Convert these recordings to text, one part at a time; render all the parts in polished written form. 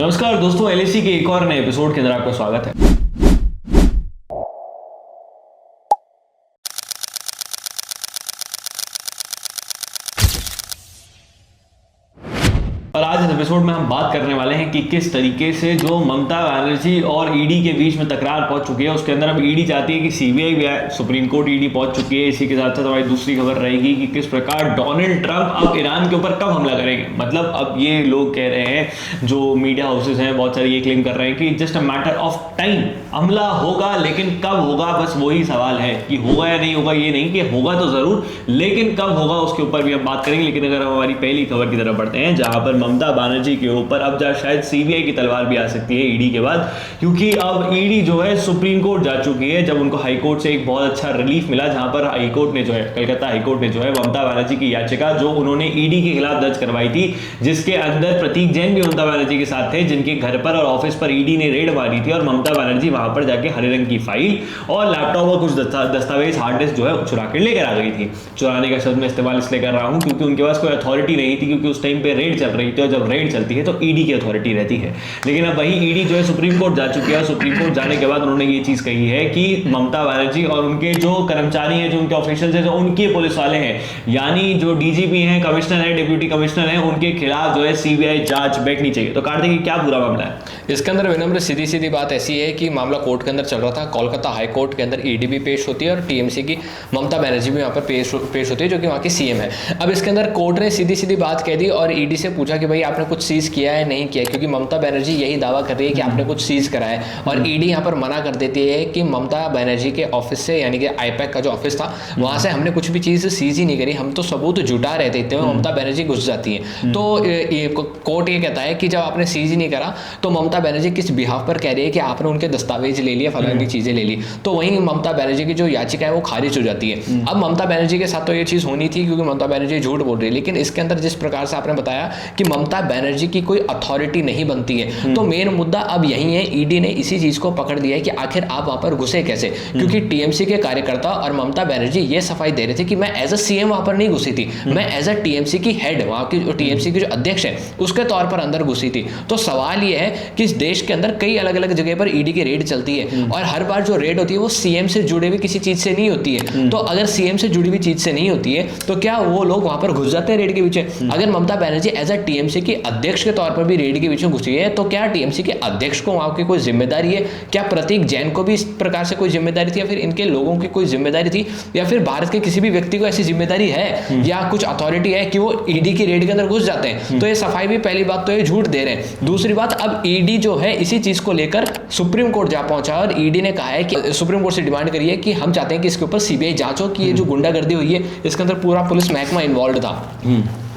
नमस्कार दोस्तों, एलएसी के एक और नए एपिसोड के अंदर आपका स्वागत है। और आज इस एपिसोड में हम बात करने वाले हैं कि किस तरीके से जो ममता बनर्जी और ईडी के बीच में तकरार पहुंच चुकी है, उसके अंदर अब ईडी चाहती है कि सीबीआई भी आए, सुप्रीम कोर्ट ईडी पहुंच चुकी है। इसी के साथ साथ हमारी दूसरी खबर रहेगी कि किस प्रकार डोनाल्ड ट्रंप अब ईरान के ऊपर कब हमला करेंगे। मतलब अब ये लोग कह रहे हैं, जो मीडिया हाउसेस हैं बहुत सारे ये क्लेम कर रहे हैं कि just a matter of time, हमला होगा, लेकिन कब होगा बस वही सवाल है कि होगा या नहीं होगा। ये नहीं कि होगा तो जरूर, लेकिन कब होगा उसके ऊपर भी हम बात करेंगे। लेकिन अगर हम हमारी पहली खबर की तरफ बढ़ते हैं, जहां पर ममता बनर्जी के ऊपर अब शायद सीबीआई की तलवार भी आ सकती है ईडी के बाद, क्योंकि अब ईडी जो है सुप्रीम कोर्ट जा चुकी है। जब उनको हाई कोर्ट से एक बहुत अच्छा रिलीफ मिला, जहां पर हाई कोर्ट ने जो है, कलकत्ता हाई कोर्ट ने जो है ममता बनर्जी की याचिका जो उन्होंने ईडी के खिलाफ दर्ज करवाई थी, जिसके अंदर प्रतीक जैन भी ममता बनर्जी के साथ थे, जिनके घर पर और ऑफिस पर ईडी ने रेड मारी थी और ममता बनर्जी वहां पर जाके हरे रंग की फाइल और लैपटॉप और कुछ दस्तावेज हार्ड डिस्क जो है चुरा के लेकर आ गई थी। चुराने का शब्द मैं इस्तेमाल इसलिए कर रहा हूं क्योंकि उनके पास कोई अथॉरिटी नहीं थी, क्योंकि उस टाइम पे रेड चल रही थी और जब रेड चलती है तो ईडी की अथॉरिटी रहती है। लेकिन अब वही ईडी जो है सुप्रीम कोर्ट जा चुकी है। सुप्रीम कोर्ट जाने के बाद उन्होंने ये चीज कही है कि ममता बनर्जी और उनके जो कर्मचारी हैं, जो उनके ऑफिशियल्स हैं, जो उनके पुलिस वाले हैं, यानी जो डीजीपी हैं, कमिश्नर है, डिप्यूटी कमिश्नर है, उनके खिलाफ जो है सीबीआई जांच बैठनी चाहिए। तो कार्तिक, क्या पूरा मामला है इसके अंदर? विनम्र सीधी सीधी बात ऐसी है कि मामला कोर्ट के अंदर चल रहा था। कोलकाता हाई कोर्ट के अंदर ईडी भी पेश होती है और टीएमसी की ममता बनर्जी भी वहाँ पर पेश होती है, जो कि वहाँ की सीएम है। अब इसके अंदर कोर्ट ने सीधी सीधी बात कह दी और ईडी से पूछा कि भाई आपने कुछ सीज किया है, नहीं किया, क्योंकि ममता बनर्जी यही दावा कर रही है कि आपने कुछ सीज करा है। और ईडी यहाँ पर मना कर देती है कि ममता बनर्जी के ऑफिस से, यानी कि आईपैक का जो ऑफिस था, वहाँ से हमने कुछ भी चीज़ सीज ही नहीं करी, हम तो सबूत जुटा रहे थे। इतने में ममता बनर्जी घुस जाती है। तो कोर्ट ये कहता है कि जब आपने सीज ही नहीं करा तो ममता बनर्जी किस बिहाफ पर कह रही है कि आपने उनके दस्तावेज ले लिए, फलानी चीजें ले ली, तो वहीं ममता बनर्जी की जो याचिका है वो खारिज हो जाती है। अब ममता बनर्जी के साथ तो ये चीज होनी थी क्योंकि ममता बनर्जी झूठ बोल रही है, लेकिन इसके अंदर जिस प्रकार से आपने बताया कि ममता बनर्जी की कोई अथॉरिटी नहीं बनती है, तो मेन मुद्दा अब यही है। ईडी ने इसी चीज को पकड़ दिया है कि आखिर आप वहां पर घुसे कैसे, क्योंकि टीएमसी के कार्यकर्ता और ममता बनर्जी ये सफाई दे रहे थे कि मैं एज अ सीएम वहां पर नहीं घुसी थी, मैं एज अ टीएमसी की हेड, वहां की टीएमसी के जो अध्यक्ष है उसके तौर पर अंदर घुसी थी। तो सवाल ये है कि इस देश के अंदर कई अलग अलग जगह पर ईडी की रेड चलती है और हर बार जो रेड होती है वो सीएम से जुड़े हुए किसी चीज से नहीं होती है। तो अगर सीएम से जुड़ी हुई चीज से नहीं होती है तो क्या वो लोग वहां पर घुस जाते हैं रेड के पीछे? अगर Mamata Banerjee as a TMC की अध्यक्ष के तौर पर भी रेड के पीछे घुसी है तो क्या टीएमसी के अध्यक्ष को वहां की कोई जिम्मेदारी है? क्या प्रतीक जैन को भी इस प्रकार से कोई जिम्मेदारी थी, या फिर इनके लोगों की कोई जिम्मेदारी थी, या फिर भारत के किसी भी व्यक्ति को ऐसी जिम्मेदारी है या कुछ अथॉरिटी है कि वो ईडी की रेड के अंदर घुस जाते हैं? तो ये सफाई भी, पहली बात तो ये झूठ दे रहे हैं। दूसरी बात, अब ईडी जो है इसी चीज को लेकर सुप्रीम कोर्ट जा पहुंचा और ईडी ने कहा है कि सुप्रीम कोर्ट से डिमांड करी है कि हम चाहते हैं कि इसके ऊपर सीबीआई जांच हो कि ये जो गुंडागर्दी हुई है इसके अंदर पूरा पुलिस महकमा इन्वॉल्व था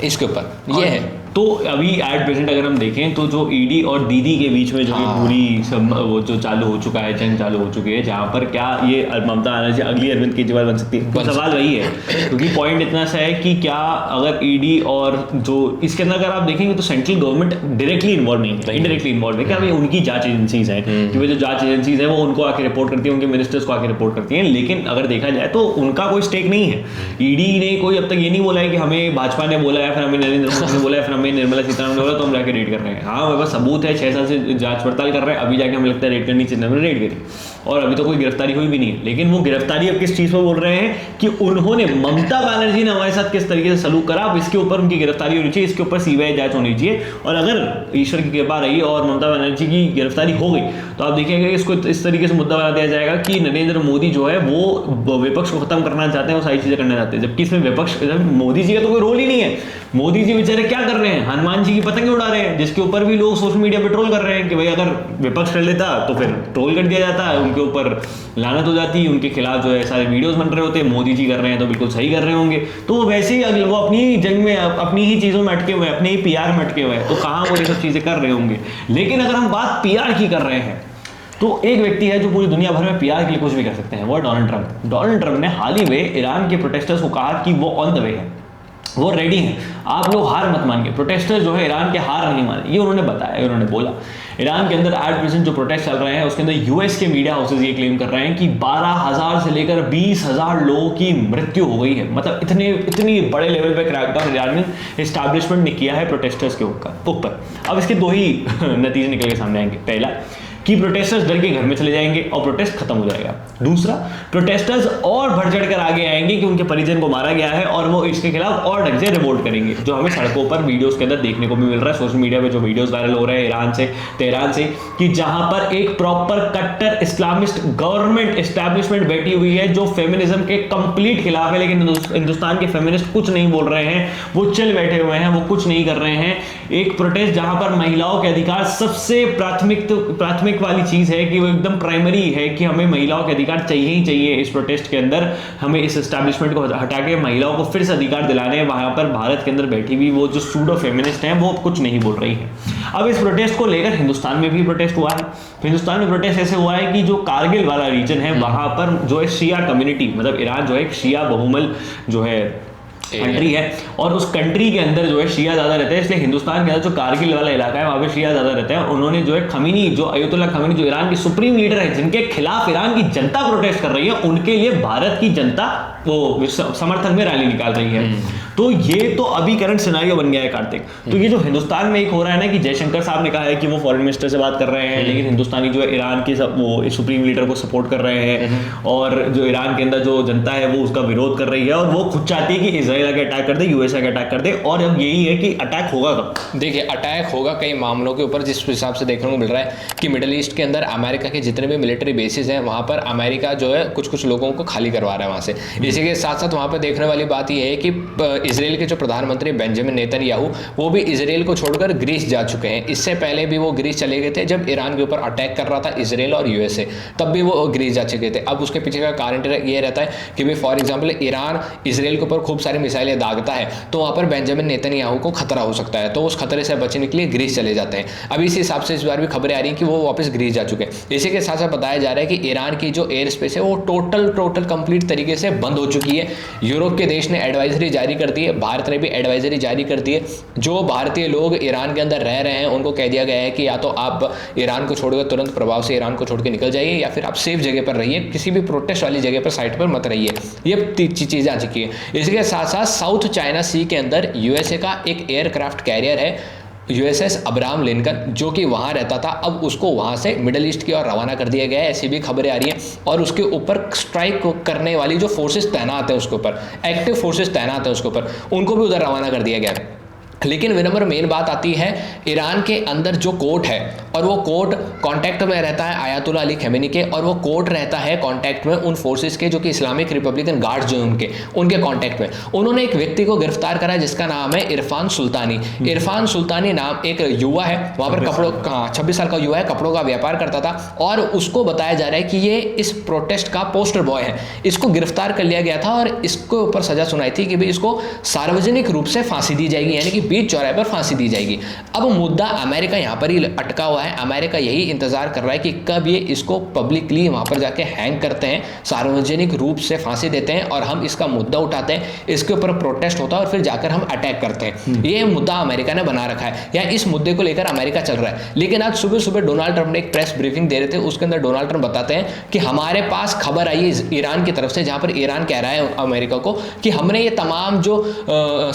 इसके ऊपर। ये है। तो अभी एट प्रेजेंट अगर हम देखें तो जो ईडी और दीदी के बीच में जो पूरी सब वो जो चालू हो चुका है, जंग चालू हो चुकी है, जहां पर क्या ये ममता बनर्जी अगली अरविंद केजरीवाल बन सकती है? तो सवाल वही है, क्योंकि पॉइंट इतना सा है कि क्या अगर ईडी और जो इसके अंदर अगर आप देखेंगे तो सेंट्रल गवर्नमेंट डायरेक्टली इन्वॉल्व नहीं है, इनडायरेक्टली इन्वॉल्व है। क्या उनकी जांच एजेंसीज हैं कि वो जो जांच एजेंसीज है वो उनको आके रिपोर्ट करती है, उनके मिनिस्टर्स को आके रिपोर्ट करती हैं, लेकिन अगर देखा जाए तो उनका कोई स्टेक नहीं है। ईडी ने कोई अब तक ये नहीं बोला है कि हमें भाजपा ने बोला है, फिर हमें नरेंद्र मोदी ने बोला है, फिर हमें निर्मला सीतारमण तो हम जाके रेड कर रहे हैं। हाँ, मेरे पास सबूत है, 6 साल से जांच पड़ताल कर रहे हैं, अभी जाके हमें लगता है रेड करनी चाहिए, हमने रेड करी और अभी तो कोई गिरफ्तारी हुई भी नहीं है। लेकिन वो गिरफ्तारी अब किस चीज पर बोल रहे हैं कि उन्होंने, ममता बनर्जी ने हमारे साथ किस तरीके से सलूक करा, अब इसके ऊपर उनकी गिरफ्तारी होनी चाहिए, इसके ऊपर सीबीआई जांच होनी चाहिए। और अगर ईश्वर की कृपा रही और ममता बनर्जी की गिरफ्तारी हो गई तो आप देखिएगा इसको इस तरीके से मुद्दा बना दिया जाएगा कि नरेंद्र मोदी जो है वो विपक्ष को खत्म करना चाहते हैं, वो सारी चीजें करना चाहते हैं, जबकि इसमें विपक्ष, मोदी जी का तो कोई रोल ही नहीं है। मोदी जी बेचारे क्या कर रहे हैं? हनुमान जी की पतंग उड़ा रहे हैं, जिसके ऊपर भी लोग सोशल मीडिया पे ट्रोल कर रहे हैं कि भाई अगर विपक्ष कर लेता तो फिर ट्रोल कर दिया जाता है, उनके ऊपर लानत हो जाती है, उनके खिलाफ जो है सारे वीडियोस बन रहे होते हैं। मोदी जी कर रहे हैं तो बिल्कुल सही कर रहे होंगे, तो वो वैसे ही वो अपनी जंग में, अपनी ही चीजों में अटके हुए, अपने ही पीआर में अटके हुए हैं, तो कहाँ वो ये सब चीजें कर रहे होंगे। लेकिन अगर हम बात पीआर की कर रहे हैं तो एक व्यक्ति है जो पूरी दुनिया भर में पीआर के लिए कुछ भी कर सकते हैं, वो डोनाल्ड ट्रंप। डोनाल्ड ट्रंप ने हाल ही में ईरान के प्रोटेस्टर्स को कहा कि वो ऑन द वे है, वो रेडी हैं, आप लोग हार मत मानिए। प्रोटेस्टर जो है ईरान के हार नहीं माने, ये उन्होंने बताया, उन्होंने बोला। ईरान के अंदर 8% जो प्रोटेस्ट चल रहे हैं उसके अंदर यूएस के मीडिया हाउसेज ये क्लेम कर रहे हैं कि 12,000 से लेकर 20,000 लोगों की मृत्यु हो गई है। मतलब इतनी बड़े लेवल पे क्रैकडाउन ईरान में एस्टैब्लिशमेंट ने किया है प्रोटेस्टर्स के ऊपर। अब इसके दो ही नतीजे निकल के सामने आएंगे। पहला कि प्रोटेस्टर्स डर के घर में चले जाएंगे और प्रोटेस्ट खत्म हो जाएगा। दूसरा, प्रोटेस्टर्स और बढ़ चढ़ कर आगे आएंगे कि उनके परिजन को मारा गया है और वो इसके खिलाफ और ढंग से रिवोल्ट करेंगे, जो हमें सड़कों पर वीडियोस के अंदर देखने को भी मिल रहा है। सोशल मीडिया पे जो वीडियोस वायरल हो रहे हैं ईरान से, तेहरान से, कि जहां पर एक प्रॉपर कट्टर इस्लामिस्ट गवर्नमेंट एस्टैब्लिशमेंट बैठी हुई है जो फेमिनिज्म के कंप्लीट खिलाफ है, लेकिन हिंदुस्तान के फेमिनिस्ट कुछ नहीं बोल रहे हैं, वो चिल बैठे हुए हैं, वो कुछ नहीं कर रहे हैं। एक प्रोटेस्ट जहां पर महिलाओं के अधिकार सबसे प्राथमिक वाली चीज है कि वो एकदम प्राइमरी है कि हमें महिलाओं के अधिकार चाहिए ही चाहिए। इस प्रोटेस्ट के अंदर हमें इस एस्टैब्लिशमेंट को हटा के महिलाओं को फिर से अधिकार दिलाने हैं। वहां पर भारत के अंदर बैठी हुई वो जो सूडो फेमिनिस्ट हैं वो कुछ नहीं बोल रही है। अब इस प्रोटेस्ट को लेकर हिंदुस्तान में भी प्रोटेस्ट हुआ है। हिंदुस्तान में प्रोटेस्ट ऐसे हुआ है कि जो कारगिल वाला रीजन है वहां पर जो है शिया कम्युनिटी, मतलब ईरान जो है एक शिया बहुमल जो है कंट्री है और उस कंट्री के अंदर जो है शिया ज्यादा रहते हैं, इसलिए हिंदुस्तान के अंदर जो कारगिल वाला इलाका है वहां पे शिया ज्यादा रहते हैं। उन्होंने जो है खमीनी, जो अयतुल्ला खमीनी, जो ईरान के सुप्रीम लीडर है, जिनके खिलाफ ईरान की जनता प्रोटेस्ट कर रही है, उनके लिए भारत की जनता वो समर्थन में रैली निकाल रही है। तो ये तो अभी करंट सिनेरियो बन गया है कार्तिक। तो ये जो हिंदुस्तान में एक हो रहा है ना कि जयशंकर साहब ने कहा है कि वो फॉरेन मिनिस्टर से बात कर रहे हैं, लेकिन हिंदुस्तानी जो है ईरान के वो सुप्रीम लीडर को सपोर्ट कर रहे हैं और जो ईरान के अंदर जो जनता है वो उसका विरोध कर रही है और वो खुद चाहती है कि इजराइल आके अटैक कर दे, यूएस आके अटैक कर दे। और अब यही है कि अटैक होगा कब? देखिए, अटैक होगा कई मामलों के ऊपर, जिस हिसाब से देखने को मिल रहा है कि मिडिल ईस्ट के अंदर अमेरिका के जितने भी मिलिट्री बेसिस हैं वहाँ पर अमेरिका जो है कुछ लोगों को खाली करवा रहा है वहाँ से। इसी के साथ साथ वहाँ पर देखने वाली बात यह है कि इजराइल के जो प्रधानमंत्री बेंजामिन नेतन्याहू वो भी इजराइल को छोड़कर ग्रीस जा चुके हैं। इससे पहले भी वो ग्रीस चले गए थे जब ईरान के ऊपर अटैक कर रहा था इजराइल और यूएसए, तब भी वो ग्रीस जा चुके थे। अब उसके पीछे का कारण ये रहता है कि भाई फॉर एग्जाम्पल ईरान इजराइल के ऊपर खूब सारी मिसाइलें दागता है तो वहाँ पर बेंजामिन नेतन्याहू को खतरा हो सकता है, तो उस खतरे से बचने के लिए ग्रीस चले जाते हैं। अब इस हिसाब से इस बार भी खबरें आ रही हैं कि वो वापस ग्रीस जा चुके हैं। इसी के साथ साथ बताया जा रहा है कि ईरान की जो एयर स्पेस है वो टोटल कंप्लीट तरीके से बंद हो चुकी है। यूरोप के देश ने एडवाइजरी जारी कर दी है, भारत ने भी एडवाइजरी जारी कर दी है। जो भारतीय लोग ईरान के अंदर रह रहे हैं उनको कह दिया गया है कि या तो आप ईरान को छोड़कर तुरंत प्रभाव से ईरान को छोड़ के निकल जाइए या फिर आप सेफ जगह पर रहिए, किसी भी प्रोटेस्ट वाली जगह पर साइट पर मत रहिए। ये चीज़ें आ चुकी है। इसके साथ साथ साउथ चाइना सी के अंदर यूएसए का एक एयरक्राफ्ट कैरियर है यूएसएस अब्राहम लिंकन, जो कि वहाँ रहता था, अब उसको वहाँ से मिडिल ईस्ट की ओर रवाना कर दिया गया है, ऐसी भी खबरें आ रही हैं। और उसके ऊपर स्ट्राइक करने वाली जो फोर्सेस तैनात है उसके ऊपर, एक्टिव फोर्सेस तैनात है उसके ऊपर, उनको भी उधर रवाना कर दिया गया है। लेकिन विनम्र मेन बात आती है ईरान के अंदर जो कोर्ट है और वो कोर्ट कांटेक्ट में रहता है आयतुल्ला अली खमेनी के, और वो कोर्ट रहता है कांटेक्ट में उन फोर्सेस के जो कि इस्लामिक रिपब्लिकन गार्ड्स जो उनके कांटेक्ट में। उन्होंने एक व्यक्ति को गिरफ्तार करा जिसका नाम है इरफान सुल्तानी। इरफान सुल्तानी नाम एक युवा है, वहाँ पर कपड़ों का 26 साल का युवा है, कपड़ों का व्यापार करता था और उसको बताया जा रहा है कि ये इस प्रोटेस्ट का पोस्टर बॉय है। इसको गिरफ्तार कर लिया गया था और इसके ऊपर सजा सुनाई थी कि भाई इसको सार्वजनिक रूप से फांसी दी जाएगी, यानी कि बीच चौराहे पर फांसी दी जाएगी। अब मुद्दा अमेरिका यहाँ पर ही अटका हुआ है। अमेरिका यही इंतजार कर रहा है कि कब ये इसको पब्लिकली वहाँ पर जाके हैंग करते हैं, सार्वजनिक रूप से फांसी देते हैं और हम इसका मुद्दा उठाते हैं, इसके ऊपर प्रोटेस्ट होता है और फिर जाकर हम अटैक करते हैं। ये मुद्दा अमेरिका ने बना रखा है, या इस मुद्दे को लेकर अमेरिका चल रहा है। लेकिन आज सुबह सुबह डोनाल्ड ट्रंप ने एक प्रेस ब्रीफिंग दे रहे थे, उसके अंदर डोनाल्ड ट्रंप बताते हैं कि हमारे पास खबर आई है ईरान की तरफ से, जहाँ पर ईरान कह रहा है अमेरिका को कि हमने ये तमाम जो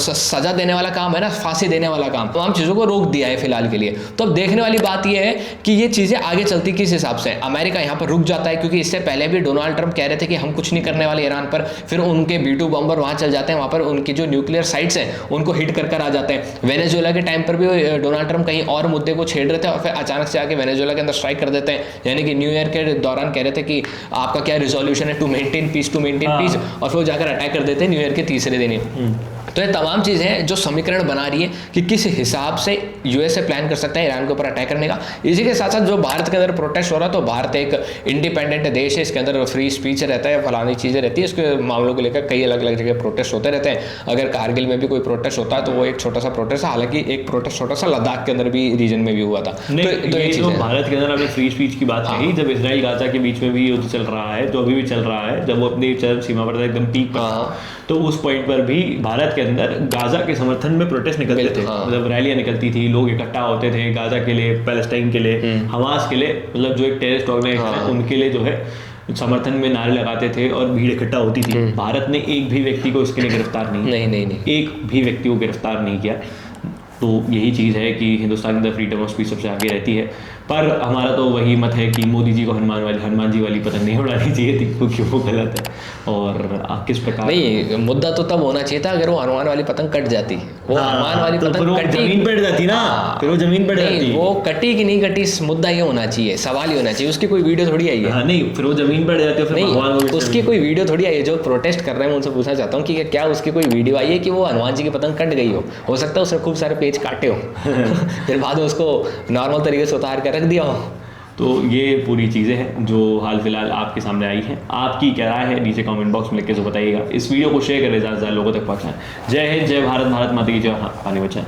सजा देने वाला काम है ना, फांसी देने वाला काम, तमाम चीज़ों को रोक दिया है फिलहाल के लिए। तो अब देखने वाली बात यह है कि ये चीज़ें आगे चलती किस हिसाब से। अमेरिका यहाँ पर रुक जाता है क्योंकि इससे पहले भी डोनाल्ड ट्रंप कह रहे थे कि हम कुछ नहीं करने वाले ईरान पर, फिर उनके B-2 बम्बर वहाँ चल जाते हैं, वहाँ पर उनकी जो न्यूक्लियर साइट्स हैं उनको हिट कर आ जाते हैं। वेनेजुएला के टाइम पर भी डोनाल्ड ट्रंप कहीं और मुद्दे को छेड़ रहे थे और फिर अचानक से आके वेनेजुएला के अंदर स्ट्राइक कर देते हैं, यानी कि न्यू ईयर के दौरान कह रहे थे कि आपका क्या रिजोल्यूशन है टू मेंटेन पीस और फिर जाकर अटैक कर देते हैं न्यू ईयर के तीसरे दिन ही। तो ये तमाम चीज़ें हैं जो समीकरण बना रही है कि किस हिसाब से यूएसए प्लान कर सकता है ईरान के ऊपर अटैक करने का। इसी के साथ साथ जो भारत के अंदर प्रोटेस्ट हो रहा है, तो भारत एक इंडिपेंडेंट देश है, इसके अंदर फ्री स्पीच रहता है, फलानी चीज़ें रहती है, इसके मामलों को लेकर कई अलग अलग जगह प्रोटेस्ट होते रहते हैं। अगर कारगिल में भी कोई प्रोटेस्ट होता है तो वो एक छोटा सा प्रोटेस्ट है, हालांकि एक प्रोटेस्ट छोटा सा लद्दाख के अंदर भी रीजन में भी हुआ था। तो ये भारत के अंदर आपने फ्री स्पीच की बात कही, जब इजराइल गाजा के बीच में भी युद्ध चल रहा है, जो अभी भी चल रहा है, जब वो अपनी चरम सीमा पर एकदम पीक पर, तो उस पॉइंट पर भी भारत के अंदर गाजा के समर्थन में प्रोटेस्ट निकलते थे, मतलब रैलियां निकलती थी, लोग इकट्ठा होते थे गाजा के लिए, पैलेस्टाइन के लिए, हमास के लिए, मतलब जो एक टेररिस्ट ऑर्गेनाइजेशन है उनके लिए जो है समर्थन में नारे लगाते थे और भीड़ इकट्ठा होती थी। भारत ने एक भी व्यक्ति को इसके लिए गिरफ्तार नहीं, एक भी व्यक्ति को गिरफ्तार नहीं किया। तो यही चीज़ है कि हिंदुस्तान के अंदर फ्रीडम ऑफ स्पीच सबसे आगे रहती है। पर हमारा तो वही मत है कि मोदी जी को हनुमान जी वाली पतंग नहीं उड़ानी चाहिए थी, क्योंकि वो गलत है। और किस प्रकार नहीं, मुद्दा तो तब होना चाहिए था अगर वो हनुमान वाली पतंग कट जाती, वो हनुमान वाली पतंग कटी, जमीन पर जाती ना, फिर वो जमीन पर जाती, वो कटी कि नहीं कटी, मुद्दा ये होना चाहिए, सवाल ही होना चाहिए। उसकी कोई वीडियो थोड़ी आई है, नहीं, फिर वो जमीन पर जाती है, फिर भगवान को उसकी कोई वीडियो थोड़ी आई है। जो प्रोटेस्ट कर रहे हैं मैं उनसे पूछना चाहता हूँ कि क्या उसकी कोई वीडियो आई है कि वो हनुमान जी की पतंग कट गई हो सकता है उसने खूब सारे पेज काटे हो फिर बाद में उसको नॉर्मल तरीके से उतार कर रख दिया हो। तो ये पूरी चीज़ें हैं जो हाल फिलहाल आपके सामने आई हैं। आपकी क्या राय है नीचे कमेंट बॉक्स में लिख के जो बताइएगा। इस वीडियो को शेयर करें, ज़्यादा से ज़्यादा लोगों तक पहुँचाएं। जय हिंद, जय भारत, भारत माता की जय। हाँ, पानी बचाएं।